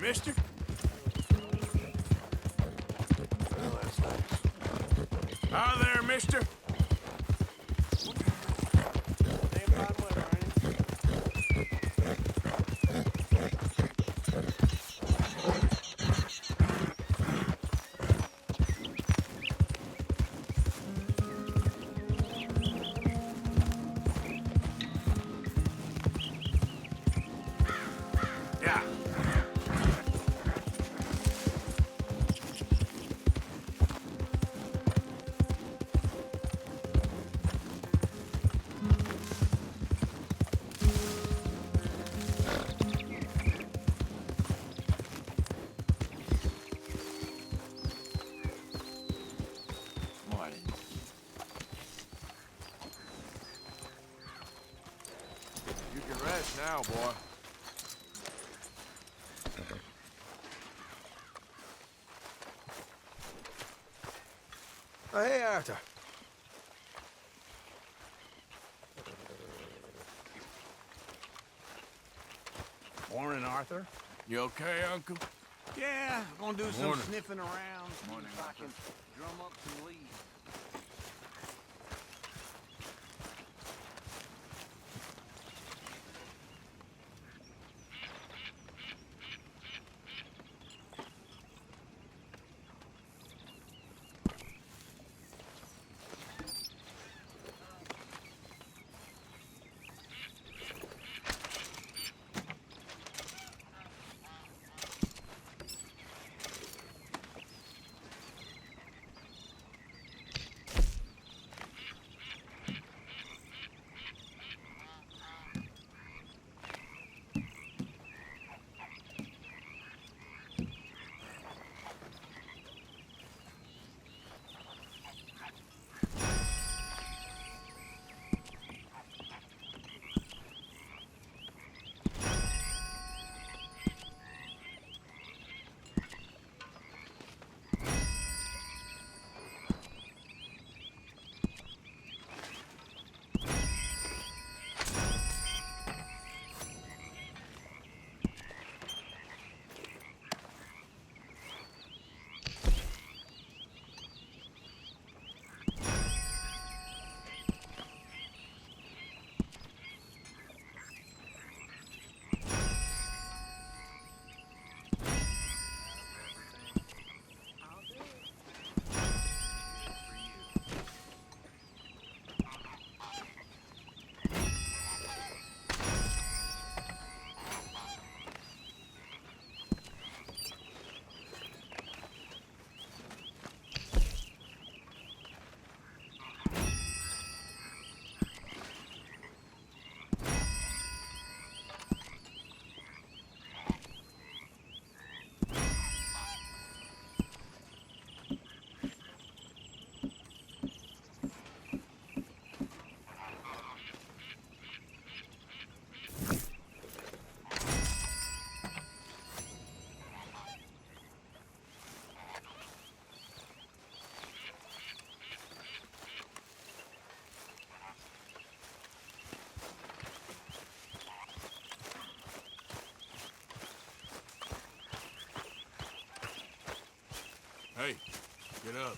mister? Well, that's nice. Hi there, mister. Same fine weather, ain't it? Yeah. Morning. You can rest now, boy. Oh, hey, Arthur. Morning, Arthur. You okay, Uncle? Yeah, gonna do some Morning. sniffing around. See Morning, if I Arthur. can drum up some leads. Hey, get up.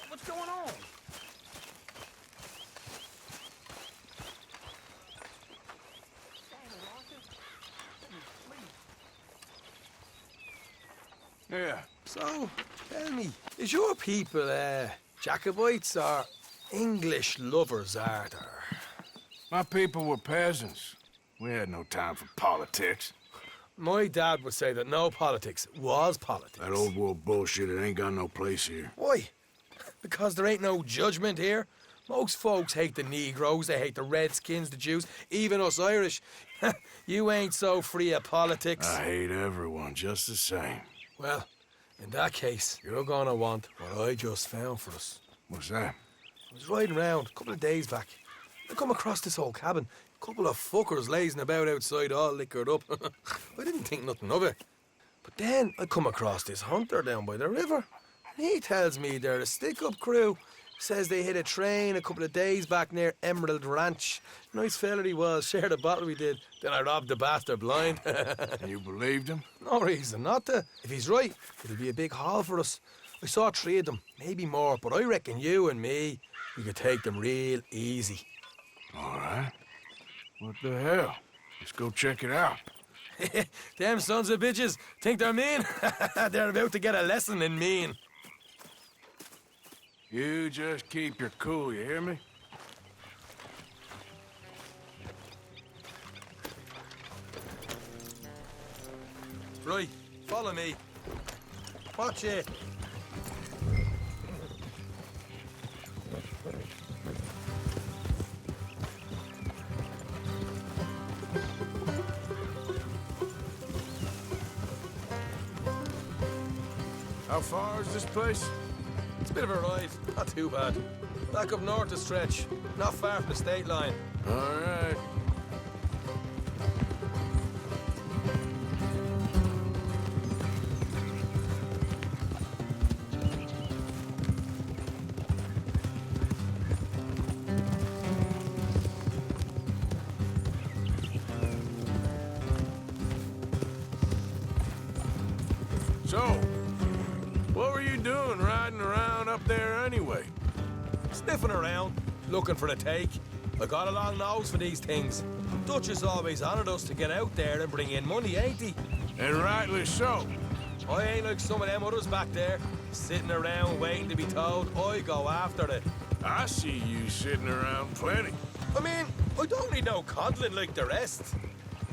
What's going on? Yeah. So, tell me, is your people, Jacobites or English lovers, Arthur? My people were peasants. We had no time for politics. My dad would say that no politics was politics. That old world bullshit, it ain't got no place here. Why? Because there ain't no judgment here. Most folks hate the Negroes, they hate the Redskins, the Jews, even us Irish. You ain't so free of politics. I hate everyone just the same. Well, in that case, you're gonna want what I just found for us. What's that? I was riding around a couple of days back. I come across this old cabin. A couple of fuckers lazing about outside all liquored up. I didn't think nothing of it. But then I come across this hunter down by the river. And he tells me they're a stick-up crew Says they hit a train a couple of days back near Emerald Ranch. Nice fella he was, shared a bottle we did. Then I robbed the bastard blind. You believed him? No reason not to. If he's right, it'll be a big haul for us. I saw 3 of them, maybe more, but I reckon you and me, we could take them real easy. All right. What the hell? Let's go check it out. Them sons of bitches think they're mean. They're about to get a lesson in mean. You just keep your cool, you hear me? Right, follow me. Watch it. How far is this place? It's a bit of a ride, not too bad. Back up north a stretch, not far from the state line. All right. So, what were you doing riding around up there anyway? Sniffing around, looking for a take. I got a long nose for these things. Dutch has always honoured us to get out there and bring in money, ain't he? And rightly so. I ain't like some of them others back there, sitting around waiting to be told. I go after it. I see you sitting around plenty. I mean, I don't need no coddling like the rest.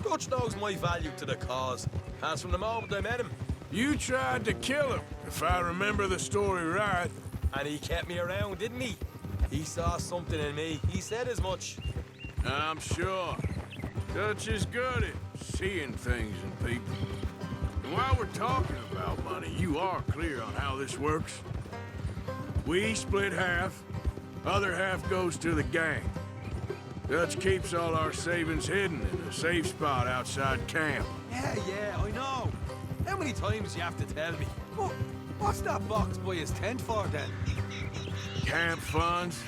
Dutch knows my value to the cause, as from the moment I met him. You tried to kill him, if I remember the story right. And he kept me around, didn't he? He saw something in me. He said as much. I'm sure. Dutch is good at seeing things in people. And while we're talking about money, you are clear on how this works. We split half, other half goes to the gang. Dutch keeps all our savings hidden in a safe spot outside camp. Yeah, I know. How many times you have to tell me? What's that box by his tent for, then? Camp funds,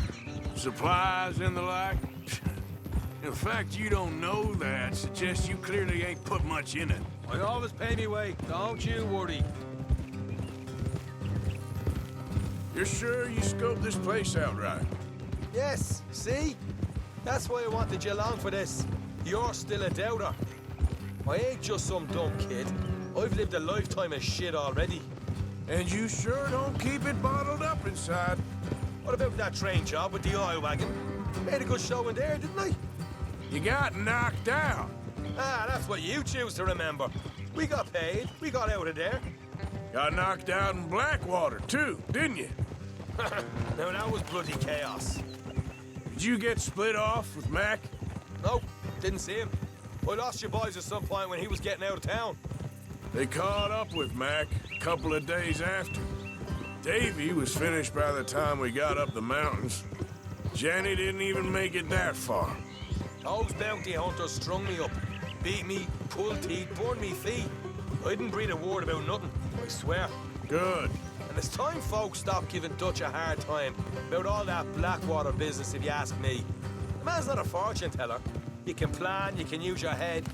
supplies, and the like. The fact you don't know that suggests you clearly ain't put much in it. I always pay me way, don't you worry. You're sure you scoped this place out right? Yes, see? That's why I wanted you along for this. You're still a doubter. I ain't just some dumb kid. I've lived a lifetime of shit already. And you sure don't keep it bottled up inside. What about that train job with the oil wagon? Made a good show in there, didn't I? You got knocked out. Ah, that's what you choose to remember. We got paid. We got out of there. Got knocked out in Blackwater, too, didn't you? Now, that was bloody chaos. Did you get split off with Mac? Nope, didn't see him. I lost your boys at some point when he was getting out of town. They caught up with Mac a couple of days after. Davy was finished by the time we got up the mountains. Jenny didn't even make it that far. Those bounty hunters strung me up, beat me, pulled teeth, burned me feet. I didn't breathe a word about nothing, I swear. Good. And it's time folks stopped giving Dutch a hard time about all that Blackwater business, if you ask me. The man's not a fortune teller. You can plan, you can use your head.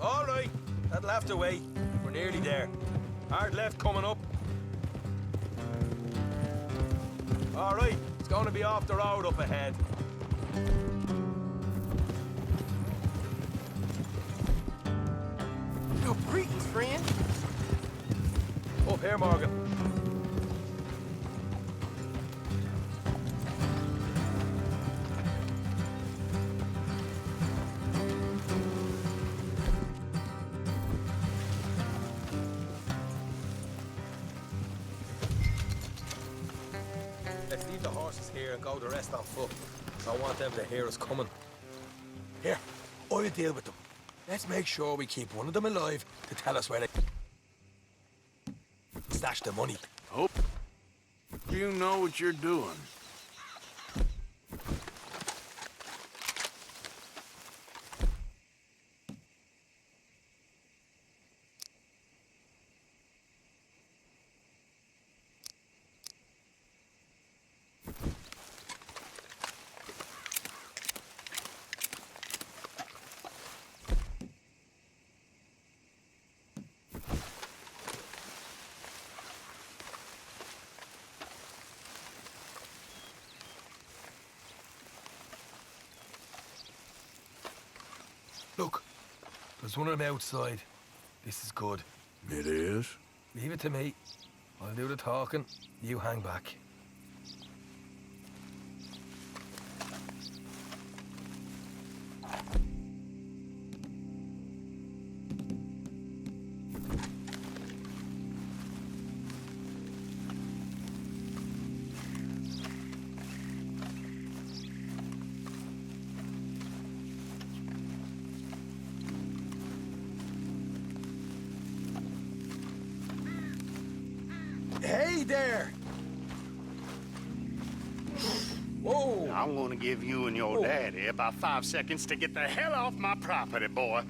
All right, that'll have to wait. We're nearly there. Hard left coming up. All right, it's going to be off the road up ahead. Yo, greetings, friend. Up here, Morgan. Let's leave the horses here and go the rest on foot. I want them to hear us coming. Here, I'll deal with them. Let's make sure we keep one of them alive to tell us where they stash the money. Hope you know what you're doing. There's one of them outside. This is good. It is? Leave it to me. I'll do the talking. You hang back. Hey there! Whoa! I'm gonna give you and your daddy about 5 seconds to get the hell off my property, boy.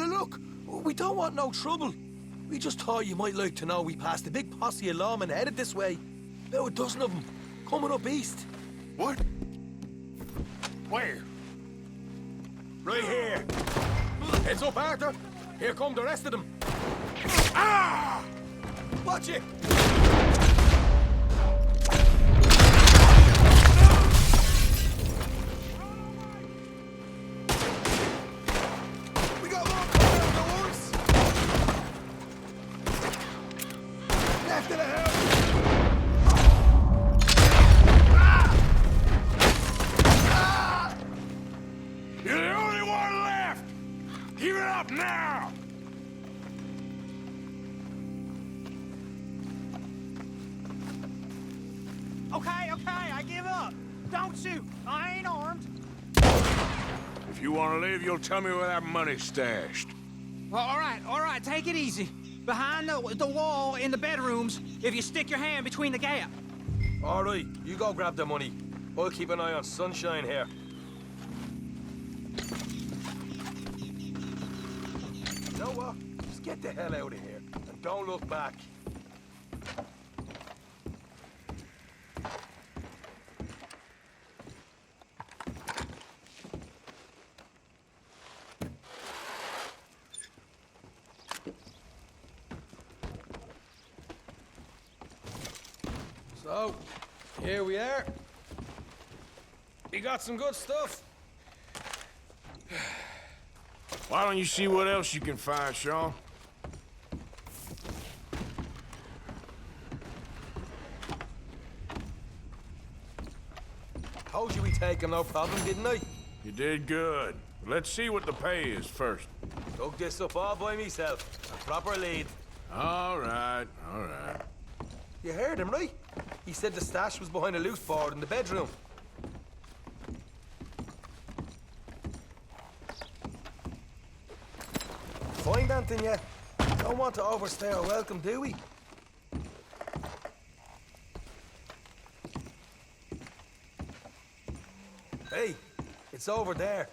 Look, we don't want no trouble. We just thought you might like to know we passed a big posse of lawmen headed this way. About a dozen of them, coming up east. What? Where? Right here. Heads up, Arthur. Here come the rest of them. Ah! Watch it! We got more fire doors! Left of the house! You're the only one left! Give it up now! Okay, I give up. Don't shoot. I ain't armed. If you want to leave, you'll tell me where that money's stashed. Well, all right, take it easy. Behind the wall in the bedrooms, if you stick your hand between the gap. All right, you go grab the money. I'll keep an eye on Sunshine here. You know what? Just get the hell out of here and don't look back. So, here we are. We got some good stuff. Why don't you see what else you can find, Sean? Told you we take him, no problem, didn't I? You did good. Let's see what the pay is first. Dug this up all by myself. A proper lead. All right, all right. You heard him, right? He said the stash was behind a loose board in the bedroom. Find anything yet? Don't want to overstay our welcome, do we? Hey, it's over there.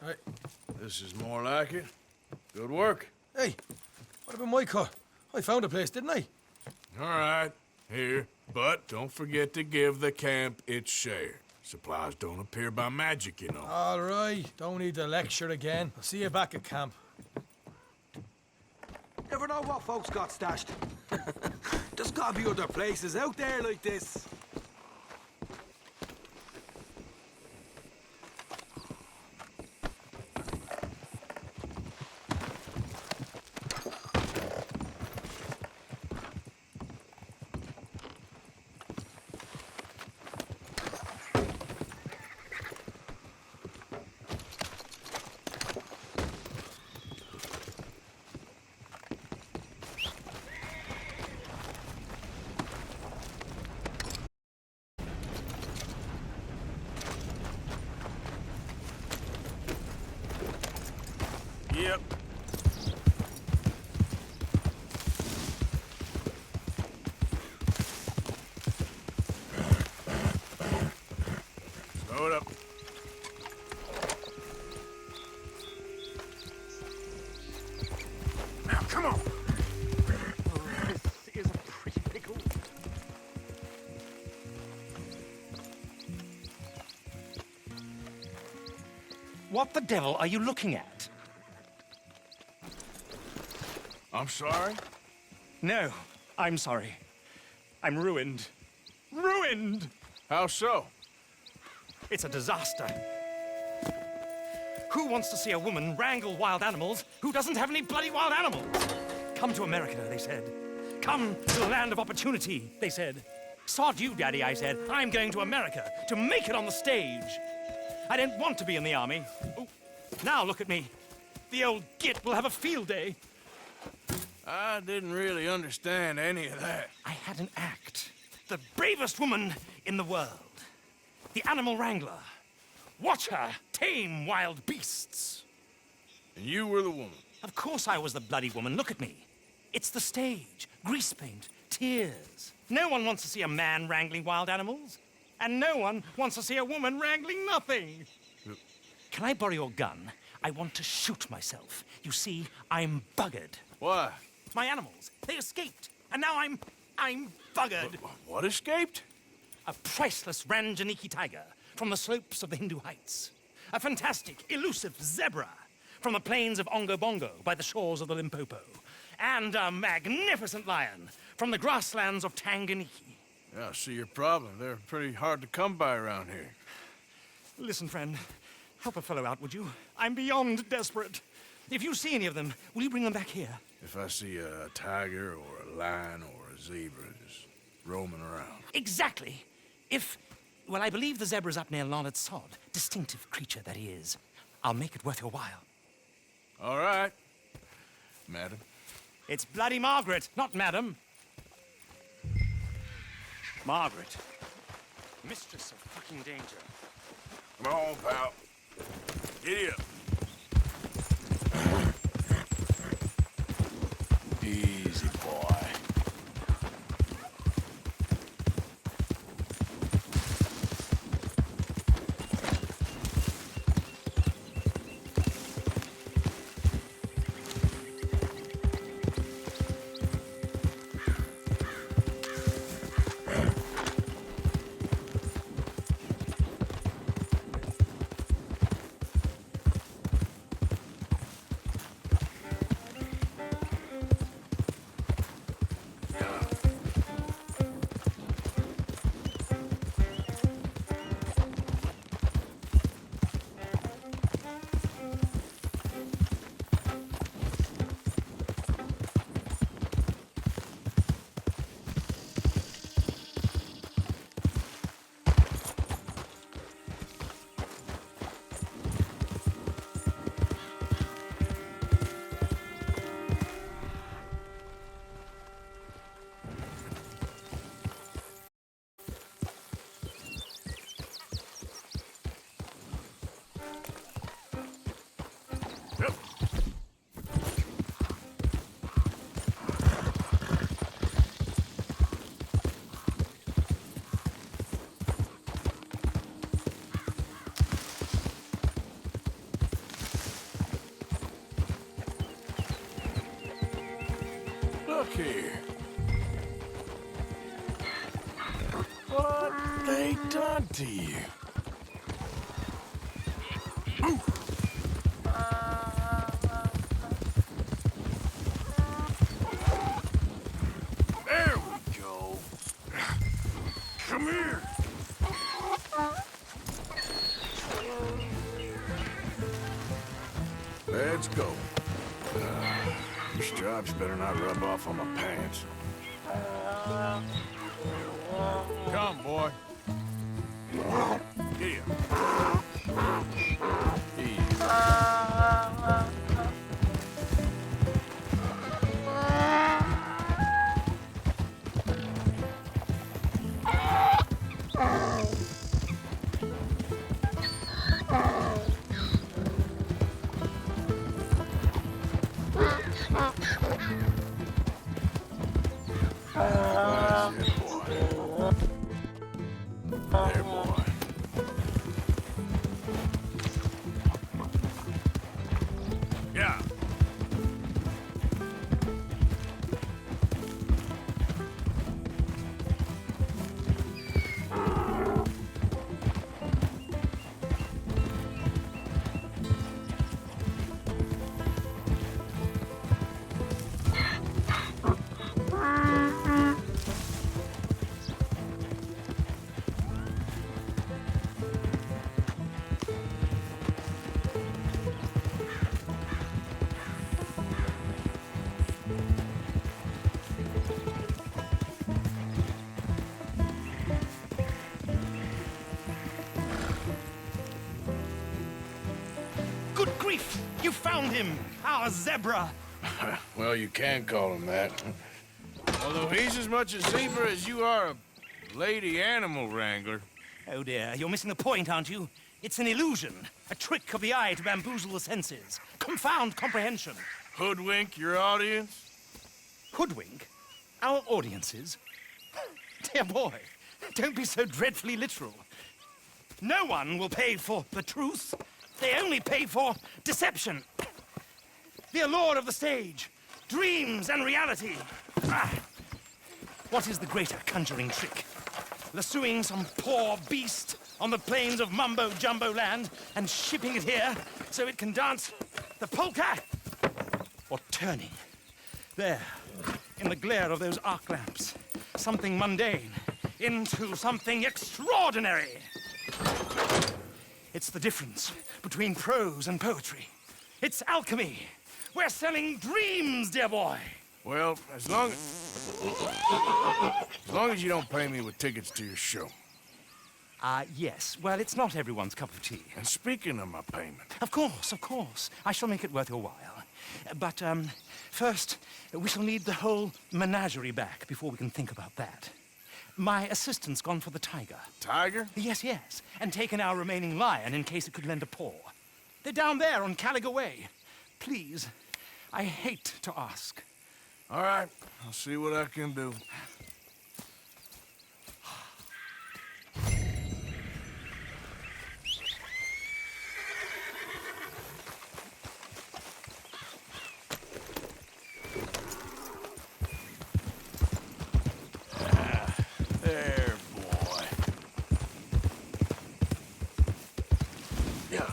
Hey, this is more like it. Good work. Hey, what about my car? I found a place, didn't I? All right, here. But don't forget to give the camp its share. Supplies don't appear by magic, you know. All right, don't need the lecture again. I'll see you back at camp. Never know what folks got stashed. There's gotta be other places out there like this. Yep. Slow it up. Now, come on. This is a pretty pickle. What the devil are you looking at? I'm sorry? No, I'm sorry. I'm ruined. Ruined! How so? It's a disaster. Who wants to see a woman wrangle wild animals who doesn't have any bloody wild animals? Come to America, they said. Come to the land of opportunity, they said. Sod you, Daddy, I said. I'm going to America to make it on the stage. I didn't want to be in the army. Oh, now look at me. The old git will have a field day. I didn't really understand any of that. I had an act. The bravest woman in the world. The animal wrangler. Watch her tame wild beasts. And you were the woman. Of course I was the bloody woman. Look at me. It's the stage. Grease paint. Tears. No one wants to see a man wrangling wild animals. And no one wants to see a woman wrangling nothing. Can I borrow your gun? I want to shoot myself. You see, I'm buggered. Why? My animals, they escaped. And now I'm buggered. What escaped? A priceless Ranjaniki tiger from the slopes of the Hindu Heights. A fantastic, elusive zebra from the plains of Ongo Bongo by the shores of the Limpopo. And a magnificent lion from the grasslands of Tanganyika. Yeah, I see your problem. They're pretty hard to come by around here. Listen, friend, help a fellow out, would you? I'm beyond desperate. If you see any of them, will you bring them back here? If I see a tiger or a lion or a zebra just roaming around. Exactly. Well, I believe the zebra's up near Larned Sod. Distinctive creature that he is. I'll make it worth your while. All right, madam. It's bloody Margaret, not madam. Margaret. Mistress of fucking danger. Come on, pal. Giddy up. Easy, boy. Look here. What they done to you? There we go. Come here. Let's go. These stripes better not rub off on my pants. Come, boy. Get here. Easy. That's it, boy. There, boy. Yeah. found him, our zebra. Well, you can call him that. Although he's as much a zebra as you are a lady animal wrangler. Oh dear, you're missing the point, aren't you? It's an illusion, a trick of the eye to bamboozle the senses, confound comprehension. Hoodwink your audience? Hoodwink? Our audiences? Dear boy, don't be so dreadfully literal. No one will pay for the truth. They only pay for deception. The allure of the stage, dreams and reality. What is the greater conjuring trick? Lassoing some poor beast on the plains of mumbo-jumbo land and shipping it here so it can dance the polka? Or turning, there, in the glare of those arc lamps, something mundane into something extraordinary? It's the difference between prose and poetry. It's alchemy. We're selling dreams, dear boy. Well, as long as you don't pay me with tickets to your show. Yes. Well, it's not everyone's cup of tea. And speaking of my payment, Of course. I shall make it worth your while. But, first, we shall need the whole menagerie back before we can think about that. My assistant's gone for the tiger. Tiger? Yes, and taken our remaining lion in case it could lend a paw. They're down there on Caliga Way. Please, I hate to ask. All right, I'll see what I can do. There, boy. Yeah.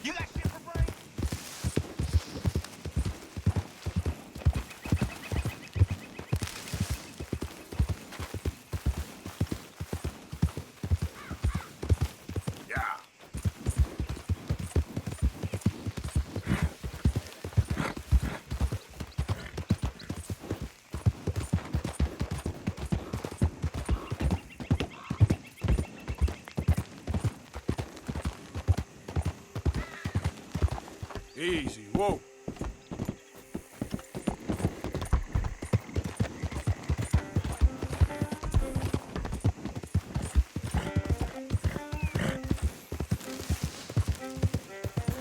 You got shit for brains? Yeah. Easy, whoa.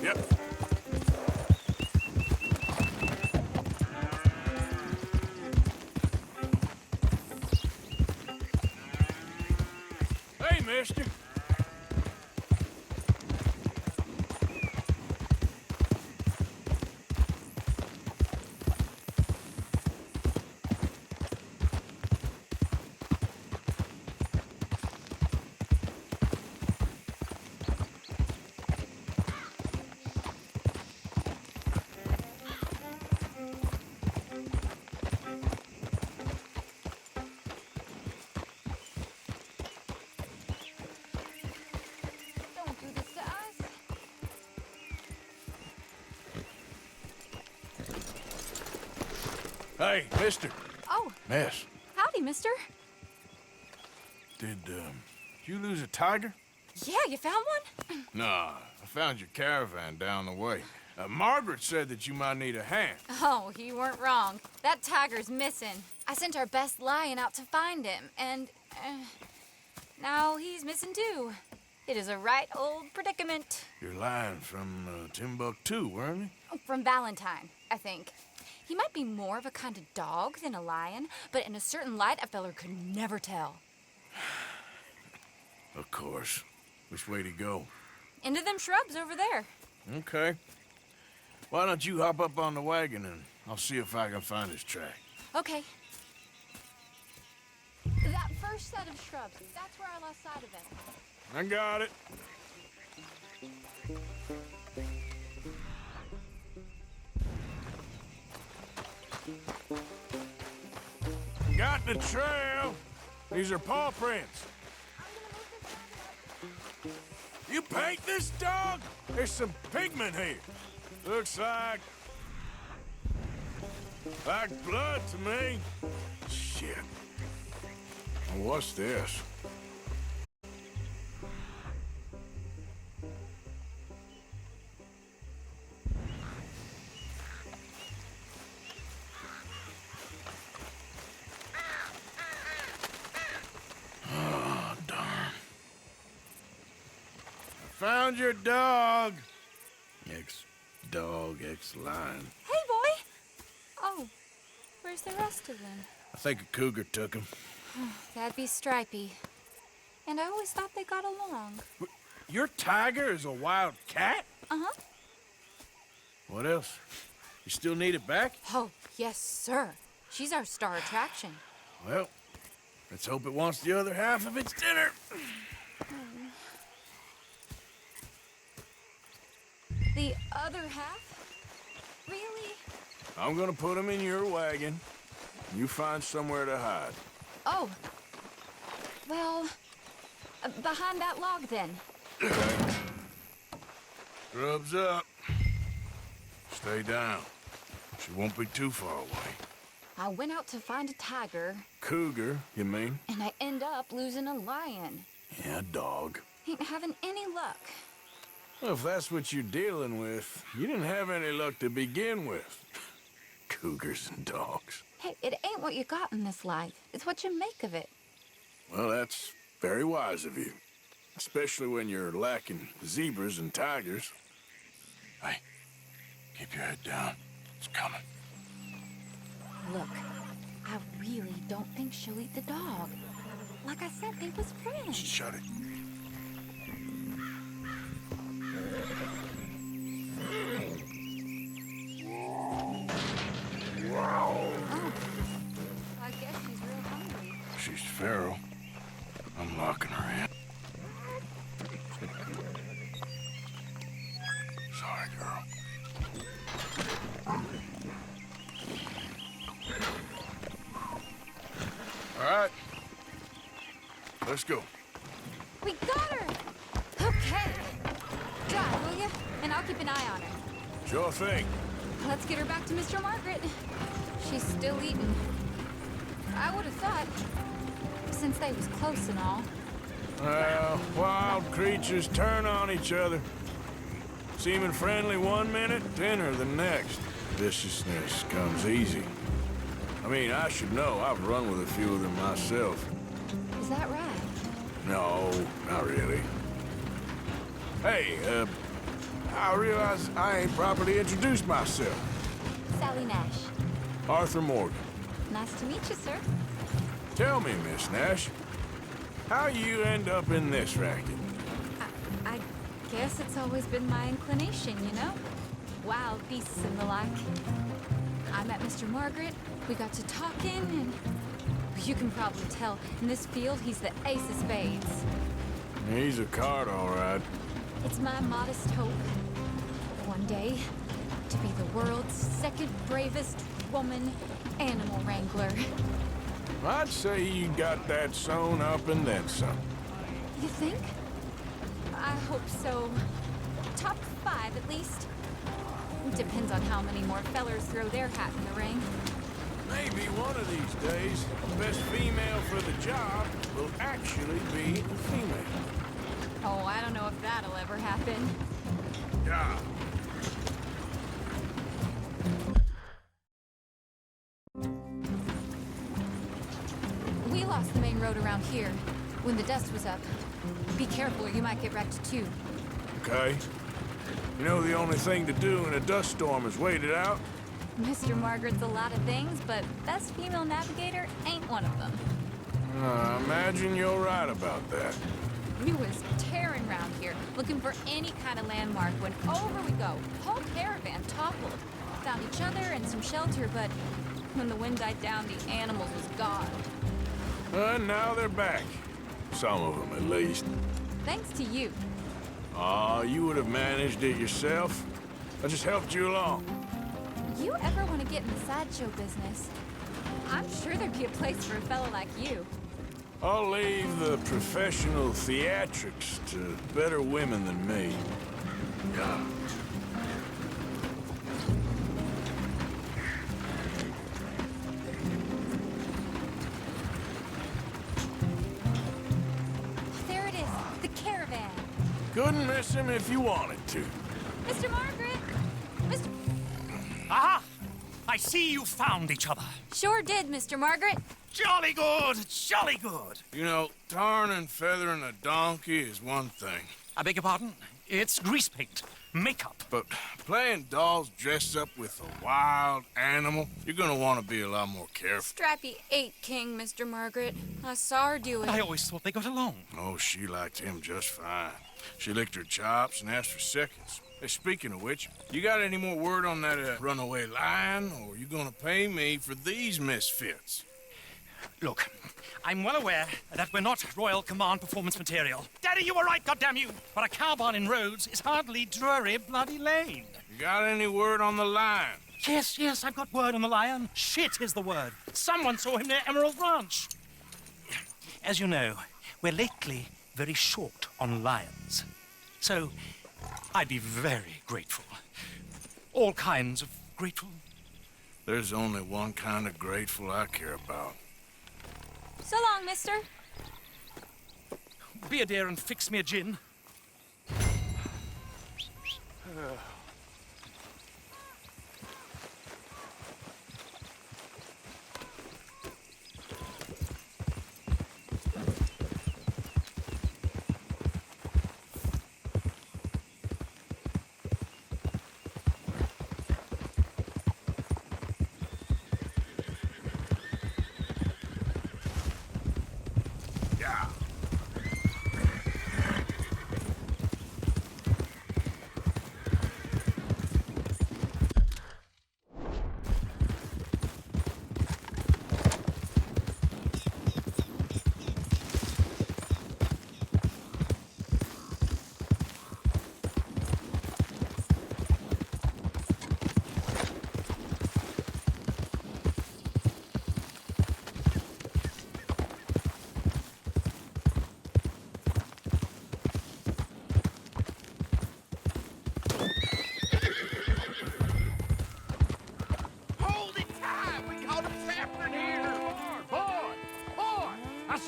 Yep. Hey, mister. Don't do this to us. Hey, mister. Oh, Miss, howdy, mister. did you lose a tiger? Yeah, you found one? Nah, I found your caravan down the way. Margaret said that you might need a hand. Oh, you weren't wrong. That tiger's missing. I sent our best lion out to find him, and now he's missing too. It is a right old predicament. You're lying from Timbuktu, weren't you? From Valentine, I think. He might be more of a kind of dog than a lion, but in a certain light, a feller could never tell. Of course. Which way to go? Into them shrubs over there. Okay. Why don't you hop up on the wagon and I'll see if I can find his track. Okay. That first set of shrubs, that's where I lost sight of him. I got it. Got the trail. These are paw prints. I'm paint this dog? There's some pigment here. Looks like blood to me. Shit. What's this? Oh, darn. I found your dog. Ex-dog, ex-lion. Hey, boy! Oh, where's the rest of them? I think a cougar took him. That'd be Stripey. And I always thought they got along. Your tiger is a wild cat? Uh-huh. What else? You still need it back? Oh, yes, sir. She's our star attraction. Well, let's hope it wants the other half of its dinner. The other half? Really? I'm gonna put him in your wagon. You find somewhere to hide. Oh. Well, behind that log, then. Grub's up. Stay down. She won't be too far away. I went out to find a tiger, Cougar, you mean? and I end up losing a lion. Yeah, dog. Ain't having any luck. Well, if that's what you're dealing with, you didn't have any luck to begin with. Cougars and dogs. Hey, it ain't what you got in this life. It's what you make of it. Well, that's very wise of you. Especially when you're lacking zebras and tigers. Hey, keep your head down. It's coming. Look, I really don't think she'll eat the dog. Like I said, they was friends. Shut it. Oh, I guess she's real hungry. She's feral. I'm locking her in. Sorry, girl. All right. Let's go. We got her! Okay. Drive, will you? And I'll keep an eye on her. Sure thing. Let's get her back to Mr. Margaret. She's still eating. I would have thought, since they was close and all. Well, wild creatures turn on each other. Seeming friendly one minute, dinner the next. Viciousness comes easy. I mean, I should know. I've run with a few of them myself. Is that right? No, not really. Hey, I realize I ain't properly introduced myself. Sally Nash. Arthur Morgan. Nice to meet you, sir. Tell me, Miss Nash, how you end up in this racket? I guess it's always been my inclination, you know? Wild beasts and the like. I met Mr. Margaret, we got to talking, and you can probably tell, in this field, he's the ace of spades. He's a card, all right. It's my modest hope, one day, to be the world's second bravest woman animal wrangler. I'd say you got that sewn up and then some. You think? I hope so. Top 5, at least. Depends on how many more fellers throw their hat in the ring. Maybe one of these days, the best female for the job will actually be a female. Oh, I don't know if that'll ever happen. Yeah. We lost the main road around here when the dust was up. Be careful or you might get wrecked too. Okay. You know the only thing to do in a dust storm is wait it out? Mr. Margaret's a lot of things, but best female navigator ain't one of them. I imagine you're right about that. We was tearing around here, looking for any kind of landmark when over we go. Whole caravan toppled. Found each other and some shelter, but when the wind died down, the animals was gone. And now they're back. Some of them, at least. Thanks to you. Aw, you would have managed it yourself. I just helped you along. You ever want to get in the sideshow business? I'm sure there'd be a place for a fella like you. I'll leave the professional theatrics to better women than me. Yeah. There it is, the caravan. Couldn't miss him if you wanted to. Mr. Margaret! Mr. Aha! I see you found each other. Sure did, Mr. Margaret. Jolly good, jolly good. You know, tarring and feathering a donkey is one thing. I beg your pardon? It's grease paint, makeup. But playing dolls dressed up with a wild animal, you're gonna want to be a lot more careful. Strappy ate King, Mr. Margaret. I saw her do it. I always thought they got along. Oh, she liked him just fine. She licked her chops and asked for seconds. Hey, speaking of which, you got any more word on that runaway lion, or are you gonna pay me for these misfits? Look, I'm well aware that we're not Royal Command performance material. Daddy, you were right, goddammit! But a cow barn in Rhodes is hardly Drury Bloody Lane. You got any word on the lion? Yes, I've got word on the lion. Shit is the word. Someone saw him near Emerald Ranch. As you know, we're lately very short on lions. So, I'd be very grateful. All kinds of grateful. There's only one kind of grateful I care about. So long, mister. Be a dear and fix me a gin.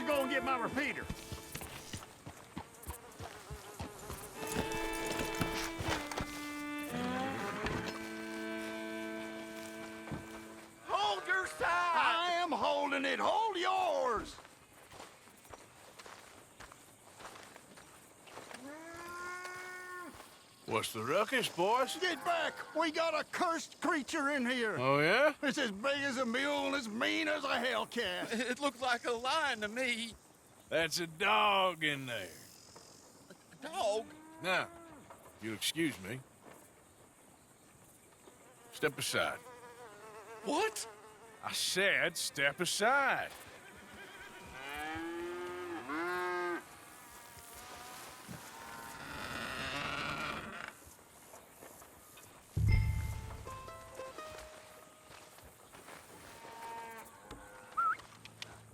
Go and get my repeater. Hold your side! I am holding it. Hold yours! What's the ruckus, boys? Get back! We got a cursed creature in here. Oh, yeah? It's as big as a mule and as mean as a hellcat. It looked like a lion to me. That's a dog in there. A dog? Now, you'll excuse me. Step aside. What? I said step aside.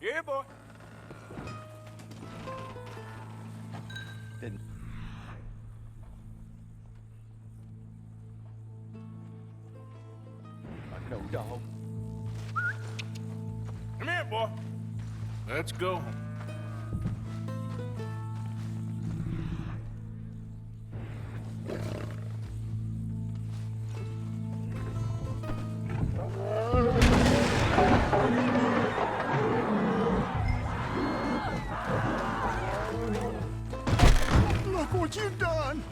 Yeah, boy. Didn't. Like no dog. Come here, boy. Let's go. Look what you've done!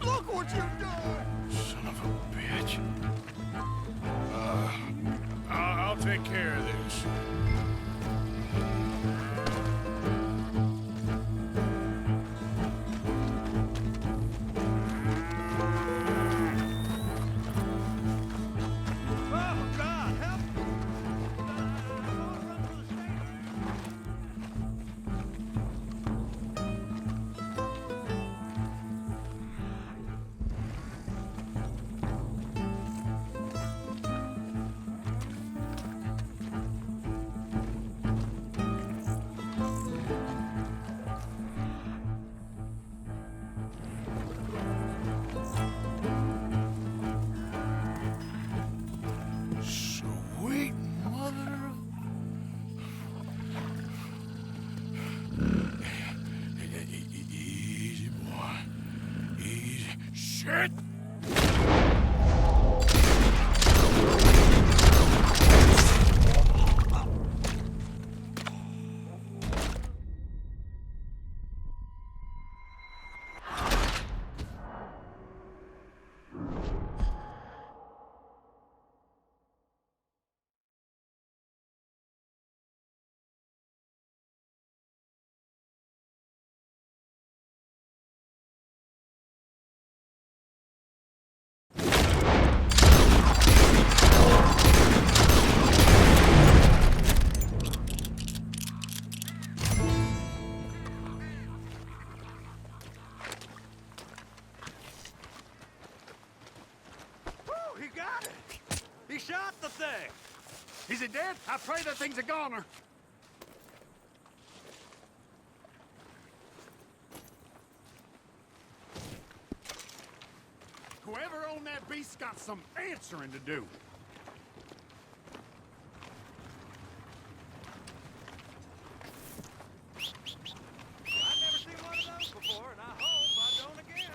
Look what you've done! Son of a bitch. I'll take care of this. Oh, God, help! shit! He got it! He shot the thing! Is it dead? I pray that thing's a goner. Whoever owned that beast's got some answering to do. I've never seen one of those before, and I hope I don't again.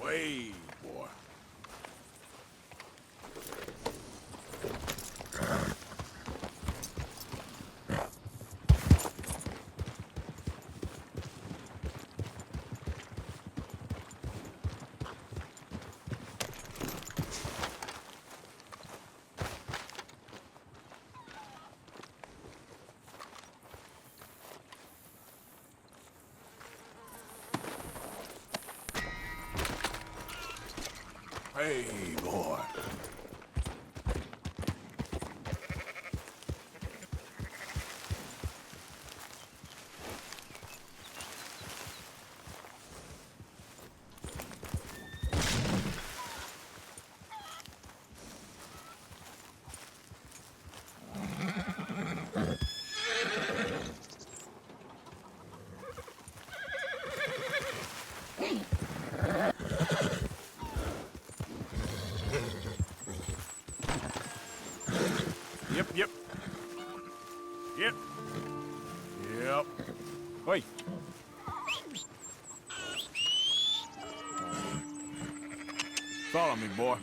Way, boy. Hey, boy. Yep. Wait. Follow me, boy.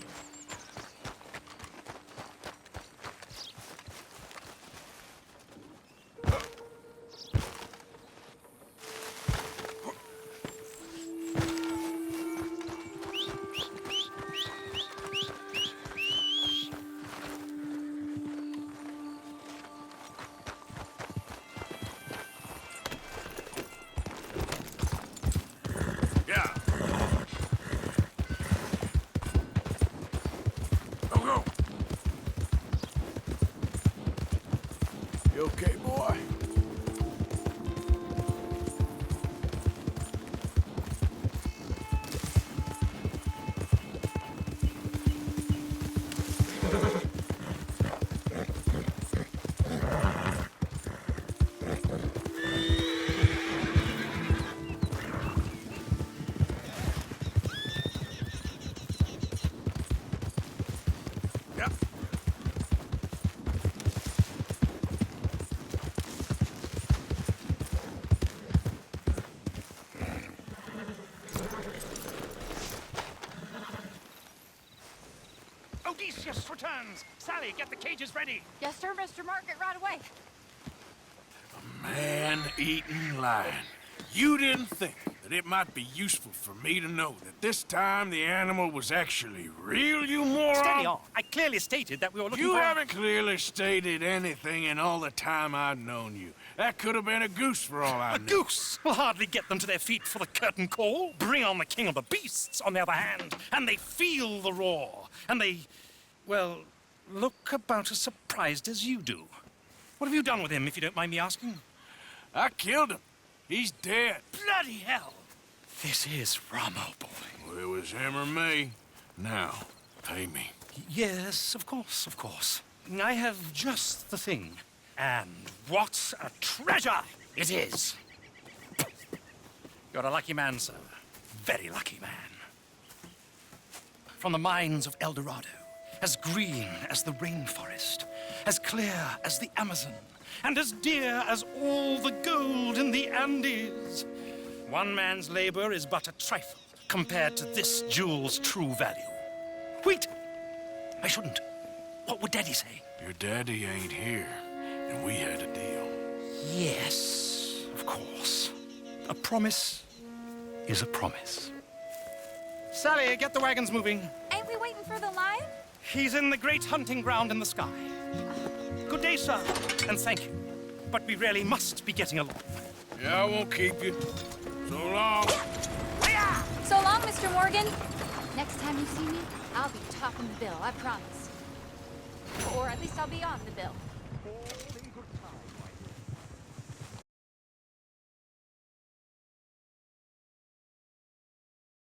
Go. You okay, boy? Odysseus returns! Sally, get the cages ready! Yes, sir, Mr. Margaret, right away. Man-eating lion. You didn't think that it might be useful for me to know that this time the animal was actually real, you moron? Steady on. I clearly stated that we were looking You for... haven't clearly stated anything in all the time I've known you. That could have been a goose for all I A know. goose will hardly get them to their feet for the curtain call. Bring on the king of the beasts, on the other hand, and they feel the roar. And they, well, look about as surprised as you do. What have you done with him, if you don't mind me asking? I killed him. He's dead. Bloody hell! This is Ramo, boy. Well, it was him or me. Now, pay me. Yes, of course, of course. I have just the thing. And what a treasure it is! You're a lucky man, sir. Very lucky man. From the mines of El Dorado, as green as the rainforest, as clear as the Amazon, and as dear as all the gold in the Andes. One man's labor is but a trifle compared to this jewel's true value. Wait! I shouldn't. What would Daddy say? Your daddy ain't here, and we had a deal. Yes, of course. A promise is a promise. Sally, get the wagons moving. Ain't we waiting for the lion? He's in the great hunting ground in the sky. Good day, sir, and thank you. But we really must be getting along. Yeah, I won't keep you. So long. So long, Mr. Morgan. Next time you see me, I'll be topping the bill, I promise. Or at least I'll be on the bill.